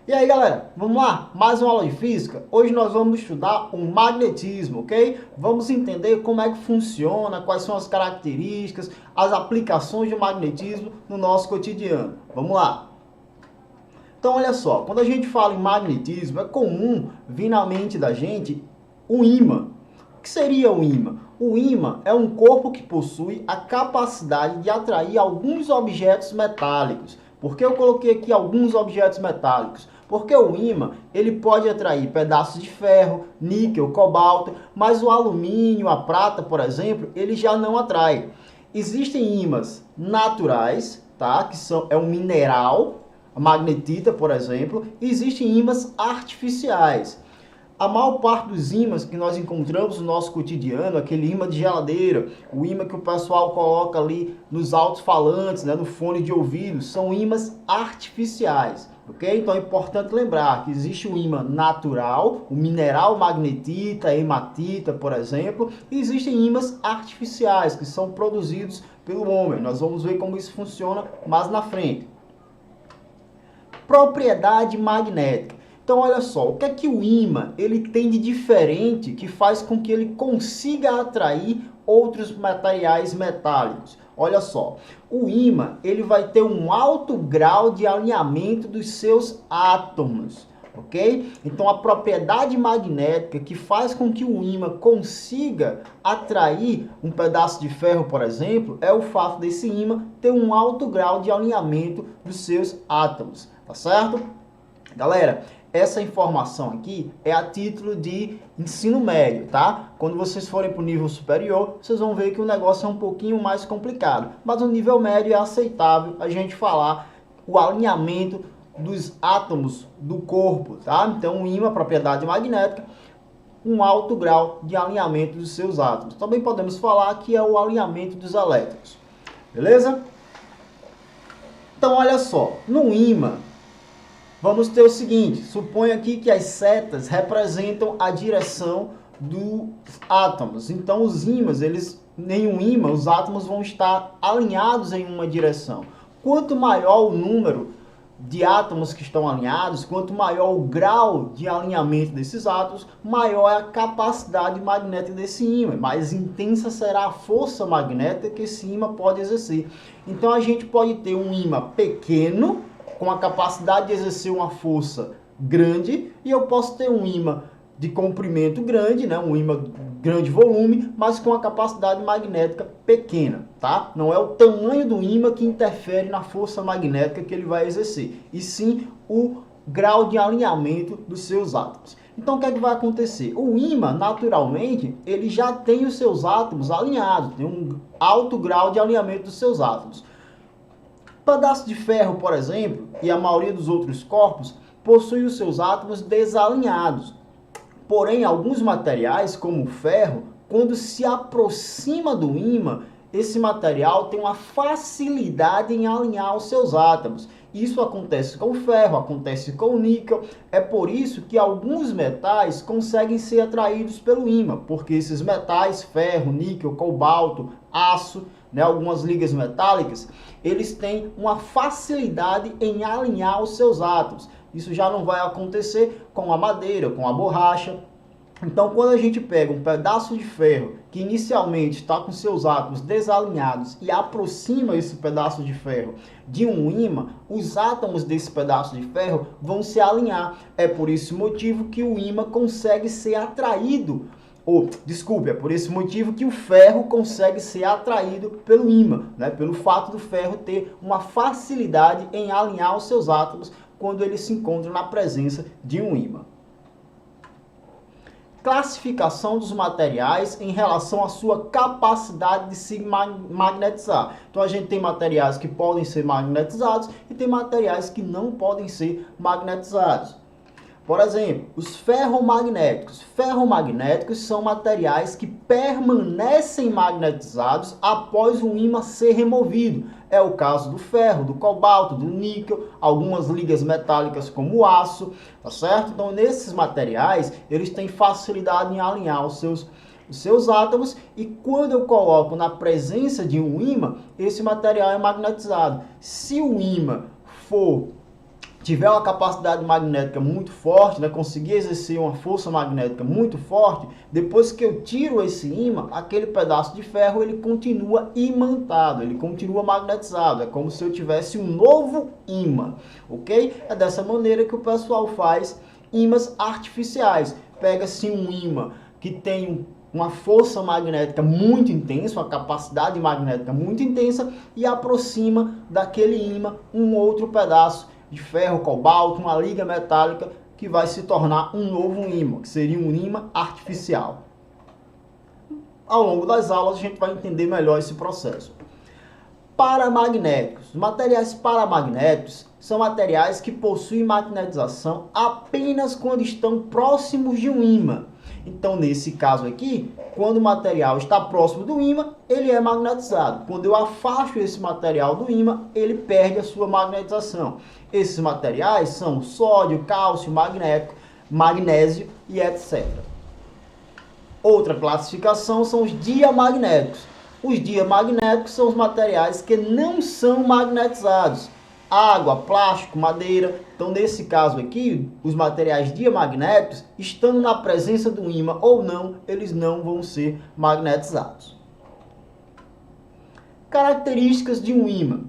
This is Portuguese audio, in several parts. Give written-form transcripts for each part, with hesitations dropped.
E aí, galera, vamos lá? Mais uma aula de física? Hoje nós vamos estudar o magnetismo, ok? Vamos entender como é que funciona, quais são as características, as aplicações do magnetismo no nosso cotidiano. Vamos lá? Então, olha só, quando a gente fala em magnetismo, é comum vir na mente da gente o ímã. O que seria o ímã? O ímã é um corpo que possui a capacidade de atrair alguns objetos metálicos. Por que eu coloquei aqui alguns objetos metálicos? Porque o ímã, ele pode atrair pedaços de ferro, níquel, cobalto, mas o alumínio, a prata, por exemplo, ele já não atrai. Existem ímãs naturais, tá? É um mineral, a magnetita, por exemplo, e existem ímãs artificiais. A maior parte dos ímãs que nós encontramos no nosso cotidiano, aquele ímã de geladeira, o ímã que o pessoal coloca ali nos alto-falantes, né, no fone de ouvido, são ímãs artificiais, ok? Então é importante lembrar que existe o ímã natural, o mineral magnetita, hematita, por exemplo, e existem ímãs artificiais, que são produzidos pelo homem. Nós vamos ver como isso funciona mais na frente. Propriedade magnética. Então, olha só, o que é que o ímã ele tem de diferente que faz com que ele consiga atrair outros materiais metálicos? Olha só, o ímã ele vai ter um alto grau de alinhamento dos seus átomos, ok? Então, a propriedade magnética que faz com que o ímã consiga atrair um pedaço de ferro, por exemplo, é o fato desse ímã ter um alto grau de alinhamento dos seus átomos, tá certo? Galera, essa informação aqui é a título de ensino médio, tá? Quando vocês forem para o nível superior, vocês vão ver que o negócio é um pouquinho mais complicado. Mas no nível médio é aceitável a gente falar o alinhamento dos átomos do corpo, tá? Então, o ímã, propriedade magnética, um alto grau de alinhamento dos seus átomos. Também podemos falar que é o alinhamento dos elétrons, beleza? Então, olha só, no ímã, vamos ter o seguinte, suponha aqui que as setas representam a direção dos átomos. Então, os ímãs, nenhum ímã, os átomos vão estar alinhados em uma direção. Quanto maior o número de átomos que estão alinhados, quanto maior o grau de alinhamento desses átomos, maior é a capacidade magnética desse ímã, mais intensa será a força magnética que esse ímã pode exercer. Então, a gente pode ter um ímã pequeno, com a capacidade de exercer uma força grande, e eu posso ter um ímã de comprimento grande, né, um ímã grande volume, mas com a capacidade magnética pequena, tá? Não é o tamanho do ímã que interfere na força magnética que ele vai exercer, e sim o grau de alinhamento dos seus átomos. Então, o que é que vai acontecer? O ímã, naturalmente, ele já tem os seus átomos alinhados, tem um alto grau de alinhamento dos seus átomos. Pedaço de ferro, por exemplo, e a maioria dos outros corpos, possui os seus átomos desalinhados. Porém, alguns materiais, como o ferro, quando se aproxima do ímã, esse material tem uma facilidade em alinhar os seus átomos. Isso acontece com o ferro, acontece com o níquel. É por isso que alguns metais conseguem ser atraídos pelo ímã, porque esses metais, ferro, níquel, cobalto, aço, né, algumas ligas metálicas, eles têm uma facilidade em alinhar os seus átomos. Isso já não vai acontecer com a madeira, com a borracha. Então, quando a gente pega um pedaço de ferro que inicialmente está com seus átomos desalinhados e aproxima esse pedaço de ferro de um ímã, os átomos desse pedaço de ferro vão se alinhar. É por esse motivo que o ímã consegue ser atraído. É por esse motivo que o ferro consegue ser atraído pelo ímã, né? Pelo fato do ferro ter uma facilidade em alinhar os seus átomos quando ele se encontra na presença de um ímã. Classificação dos materiais em relação à sua capacidade de se magnetizar. Então, a gente tem materiais que podem ser magnetizados e tem materiais que não podem ser magnetizados. Por exemplo, os ferromagnéticos. Ferromagnéticos são materiais que permanecem magnetizados após o ímã ser removido. É o caso do ferro, do cobalto, do níquel, algumas ligas metálicas como o aço, tá certo? Então, nesses materiais, eles têm facilidade em alinhar os seus átomos, e quando eu coloco na presença de um ímã, esse material é magnetizado. Se o ímã for tiver uma capacidade magnética muito forte, né, conseguir exercer uma força magnética muito forte, depois que eu tiro esse ímã, aquele pedaço de ferro ele continua imantado, ele continua magnetizado. É como se eu tivesse um novo ímã, ok? É dessa maneira que o pessoal faz ímãs artificiais. Pega-se um ímã que tem uma força magnética muito intensa, uma capacidade magnética muito intensa, e aproxima daquele ímã um outro pedaço de ferro, cobalto, uma liga metálica, que vai se tornar um novo ímã, que seria um ímã artificial. Ao longo das aulas a gente vai entender melhor esse processo. Paramagnéticos. Os materiais paramagnéticos são materiais que possuem magnetização apenas quando estão próximos de um ímã. Então, nesse caso aqui, quando o material está próximo do ímã, ele é magnetizado. Quando eu afasto esse material do ímã, ele perde a sua magnetização. Esses materiais são sódio, cálcio, magnésio e etc. Outra classificação são os diamagnéticos. Os diamagnéticos são os materiais que não são magnetizados. Água, plástico, madeira. Então, nesse caso aqui, os materiais diamagnéticos, estando na presença do ímã ou não, eles não vão ser magnetizados. Características de um ímã.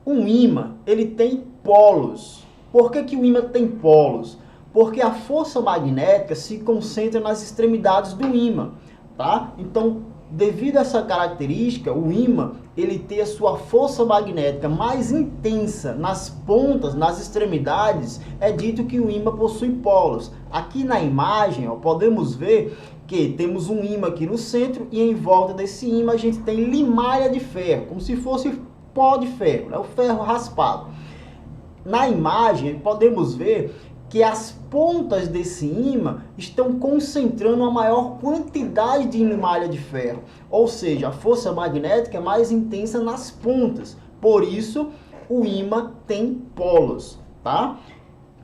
Um ímã, ele tem polos. Por que o ímã tem polos? Porque a força magnética se concentra nas extremidades do ímã, tá? Então, devido a essa característica, o ímã ele tem a sua força magnética mais intensa nas pontas, nas extremidades, é dito que o ímã possui polos. Aqui na imagem, ó, podemos ver que temos um ímã aqui no centro e em volta desse ímã a gente tem limalha de ferro, como se fosse pó de ferro, né? O ferro raspado. Na imagem podemos ver que as pontas desse ímã estão concentrando uma maior quantidade de limalha de ferro. Ou seja, a força magnética é mais intensa nas pontas. Por isso, o ímã tem polos, tá?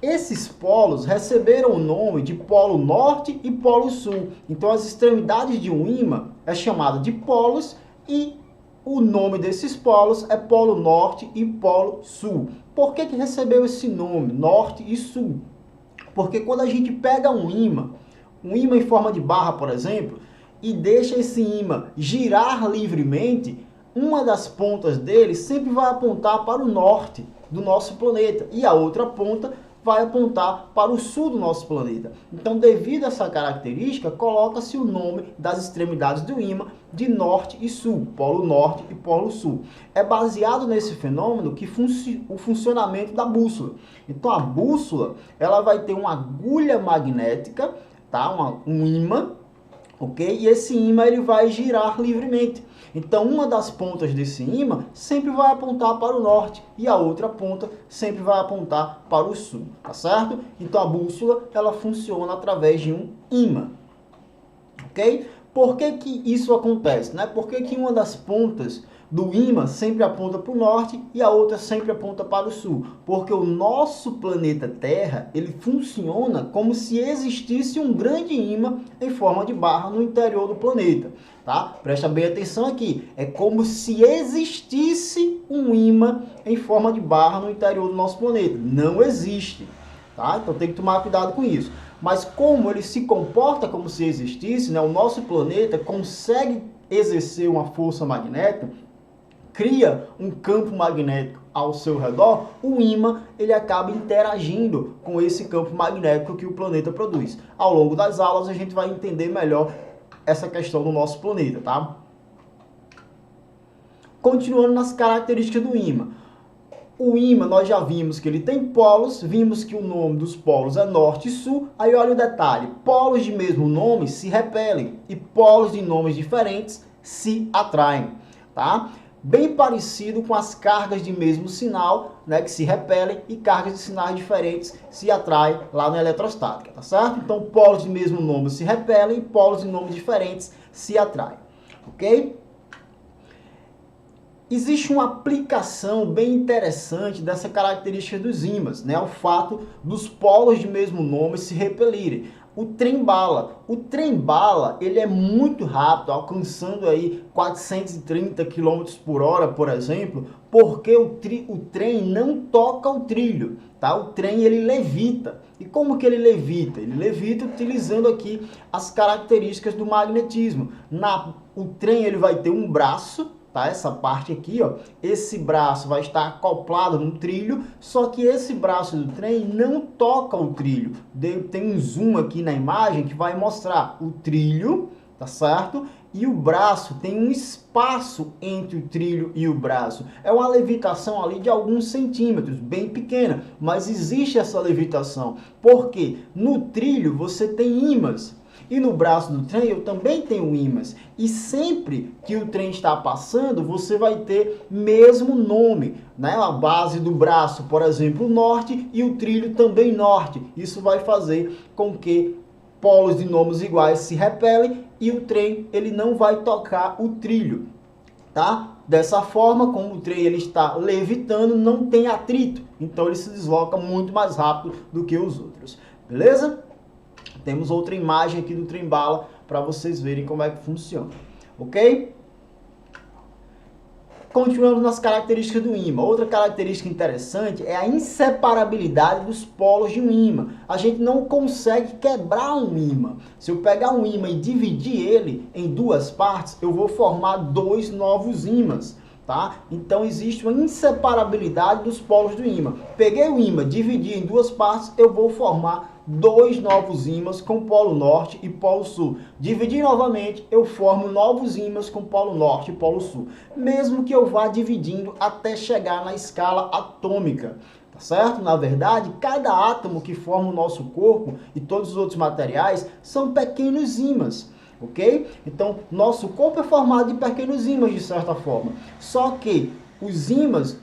Esses polos receberam o nome de polo norte e polo sul. Então, as extremidades de um ímã é chamada de polos e o nome desses polos é polo norte e polo sul. Por que recebeu esse nome, norte e sul? Porque quando a gente pega um ímã em forma de barra, por exemplo, e deixa esse ímã girar livremente, uma das pontas dele sempre vai apontar para o norte do nosso planeta e a outra ponta vai apontar para o sul do nosso planeta. Então, devido a essa característica, coloca-se o nome das extremidades do ímã de norte e sul, polo norte e polo sul. É baseado nesse fenômeno que o funcionamento da bússola. Então, a bússola ela vai ter uma agulha magnética, tá? Um ímã, ok? E esse ímã ele vai girar livremente. Então, uma das pontas desse ímã sempre vai apontar para o norte e a outra ponta sempre vai apontar para o sul, tá certo? Então, a bússola ela funciona através de um ímã, ok? Por que isso acontece, né? Por que uma das pontas do ímã sempre aponta para o norte e a outra sempre aponta para o sul? Porque o nosso planeta Terra, ele funciona como se existisse um grande ímã em forma de barra no interior do planeta, tá? Presta bem atenção aqui. É como se existisse um ímã em forma de barra no interior do nosso planeta. Não existe, tá? Então tem que tomar cuidado com isso. Mas como ele se comporta como se existisse, né? O nosso planeta consegue exercer uma força magnética, cria um campo magnético ao seu redor, o ímã ele acaba interagindo com esse campo magnético que o planeta produz. Ao longo das aulas a gente vai entender melhor essa questão do nosso planeta, tá? Continuando nas características do ímã. O ímã, nós já vimos que ele tem polos, vimos que o nome dos polos é norte e sul. Aí olha o detalhe, polos de mesmo nome se repelem e polos de nomes diferentes se atraem, tá? Bem parecido com as cargas de mesmo sinal, né, que se repelem, e cargas de sinais diferentes se atraem lá na eletrostática, tá certo? Então, polos de mesmo nome se repelem e polos de nomes diferentes se atraem, ok? Existe uma aplicação bem interessante dessa característica dos ímãs, né? O fato dos polos de mesmo nome se repelirem. o trem-bala. O trem-bala, ele é muito rápido, alcançando aí 430 km por hora, por exemplo, porque o trem não toca o trilho, tá? O trem, ele levita. E como que ele levita? Ele levita utilizando aqui as características do magnetismo. O trem, ele vai ter um braço, tá? Essa parte aqui, ó, esse braço vai estar acoplado no trilho, só que esse braço do trem não toca o trilho. Tem um zoom aqui na imagem que vai mostrar o trilho, tá certo? E o braço tem um espaço entre o trilho e o braço. É uma levitação ali de alguns centímetros, bem pequena, mas existe essa levitação. Porque no trilho você tem ímãs. E no braço do trem eu também tenho ímãs. E sempre que o trem está passando, você vai ter mesmo nome, né? A base do braço, por exemplo, norte, e o trilho também norte. Isso vai fazer com que polos de nomes iguais se repelem e o trem, ele não vai tocar o trilho, tá? Dessa forma, como o trem ele está levitando, não tem atrito. Então ele se desloca muito mais rápido do que os outros. Beleza? Temos outra imagem aqui do trem-bala para vocês verem como é que funciona. Ok? Continuamos nas características do ímã. Outra característica interessante é a inseparabilidade dos polos de um ímã. A gente não consegue quebrar um ímã. Se eu pegar um ímã e dividir ele em duas partes, eu vou formar dois novos ímãs. Tá? Então existe uma inseparabilidade dos polos do ímã. Peguei o ímã, dividi em duas partes, eu vou formar dois novos ímãs com polo norte e polo sul. Dividir novamente, eu formo novos ímãs com polo norte e polo sul. Mesmo que eu vá dividindo até chegar na escala atômica. Tá certo? Na verdade, cada átomo que forma o nosso corpo e todos os outros materiais são pequenos ímãs. Ok? Então, nosso corpo é formado de pequenos ímãs, de certa forma. Só que os ímãs,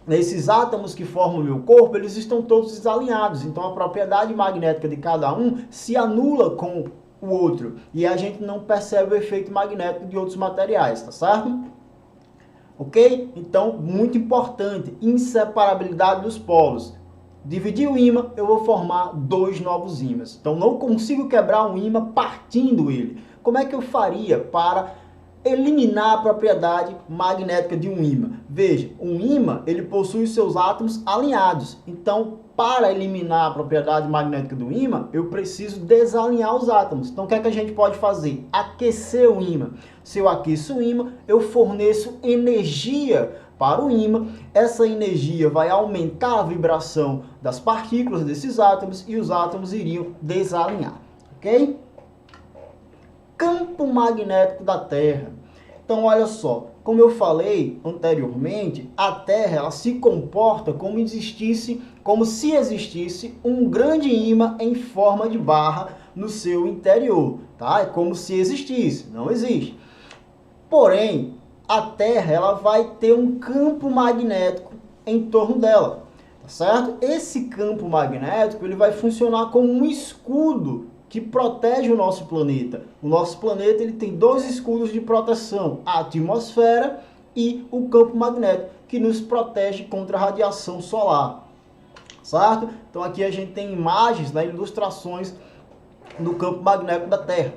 esses átomos que formam o meu corpo, eles estão todos desalinhados. Então, a propriedade magnética de cada um se anula com o outro. E a gente não percebe o efeito magnético de outros materiais, tá certo? Ok? Então, muito importante, inseparabilidade dos polos. Dividir o ímã, eu vou formar dois novos ímãs. Então, não consigo quebrar um ímã partindo ele. Como é que eu faria para eliminar a propriedade magnética de um ímã? Veja, um ímã, ele possui seus átomos alinhados. Então, para eliminar a propriedade magnética do ímã, eu preciso desalinhar os átomos. Então, o que é que a gente pode fazer? Aquecer o ímã. Se eu aqueço o ímã, eu forneço energia para o ímã. Essa energia vai aumentar a vibração das partículas desses átomos e os átomos iriam desalinhar. Ok? Campo magnético da Terra. Então, olha só, como eu falei anteriormente, a Terra ela se comporta como se existisse um grande ímã em forma de barra no seu interior, tá? É como se existisse, não existe. Porém, a Terra ela vai ter um campo magnético em torno dela, tá certo? Esse campo magnético ele vai funcionar como um escudo que protege o nosso planeta. O nosso planeta ele tem dois escudos de proteção, a atmosfera e o campo magnético, que nos protege contra a radiação solar, certo? Então aqui a gente tem imagens, né, ilustrações do campo magnético da Terra.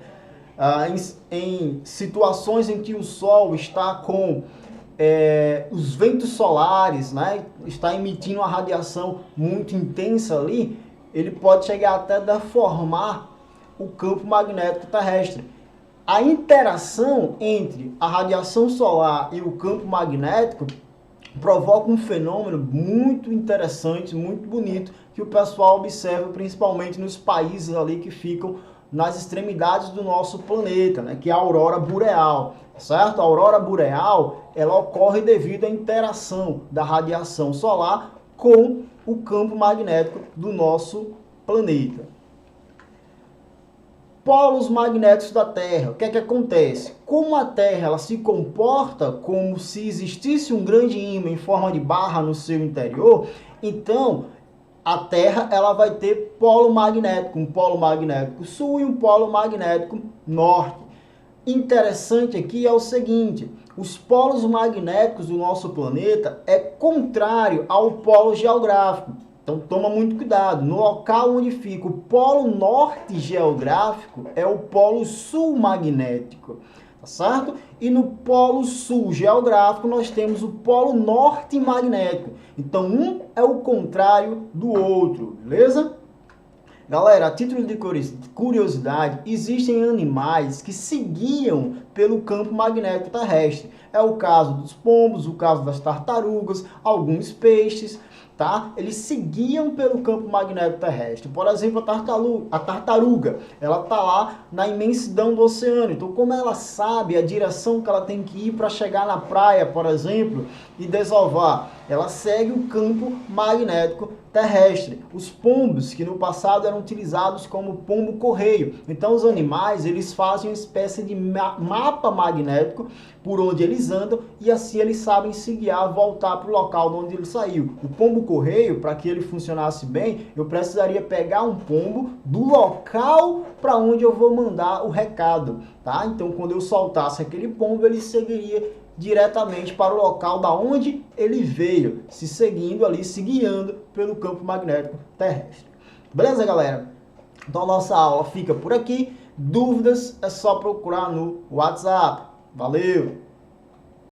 Em situações em que o Sol está com os ventos solares, né, está emitindo uma radiação muito intensa ali, ele pode chegar até a deformar o campo magnético terrestre. A interação entre a radiação solar e o campo magnético provoca um fenômeno muito interessante, muito bonito, que o pessoal observa principalmente nos países ali que ficam nas extremidades do nosso planeta, né, que é a aurora boreal, certo? A aurora boreal, ela ocorre devido à interação da radiação solar com o campo magnético do nosso planeta. Polos magnéticos da Terra. O que é que acontece? Como a Terra ela se comporta como se existisse um grande ímã em forma de barra no seu interior, então a Terra ela vai ter polo magnético, um polo magnético sul e um polo magnético norte. Interessante aqui é o seguinte, os polos magnéticos do nosso planeta é contrário ao polo geográfico. Então toma muito cuidado. No local onde fica o polo norte geográfico é o polo sul magnético, tá certo? E no polo sul geográfico nós temos o polo norte magnético. Então um é o contrário do outro, beleza? Galera, a título de curiosidade, existem animais que se guiam pelo campo magnético terrestre. É o caso dos pombos, o caso das tartarugas, alguns peixes, tá? Eles se guiam pelo campo magnético terrestre. Por exemplo, a tartaruga, ela tá lá na imensidão do oceano. Então, como ela sabe a direção que ela tem que ir para chegar na praia, por exemplo, e desovar? Ela segue o campo magnético terrestre. Os pombos, que no passado eram utilizados como pombo-correio. Então, os animais, eles fazem uma espécie de mapa magnético por onde eles andam e assim eles sabem se guiar, voltar para o local de onde ele saiu. O pombo-correio, para que ele funcionasse bem, eu precisaria pegar um pombo do local para onde eu vou mandar o recado, tá? Então, quando eu soltasse aquele pombo, ele seguiria diretamente para o local da onde ele veio, se seguindo ali, se guiando pelo campo magnético terrestre. Beleza, galera? Então a nossa aula fica por aqui. Dúvidas é só procurar no WhatsApp. Valeu!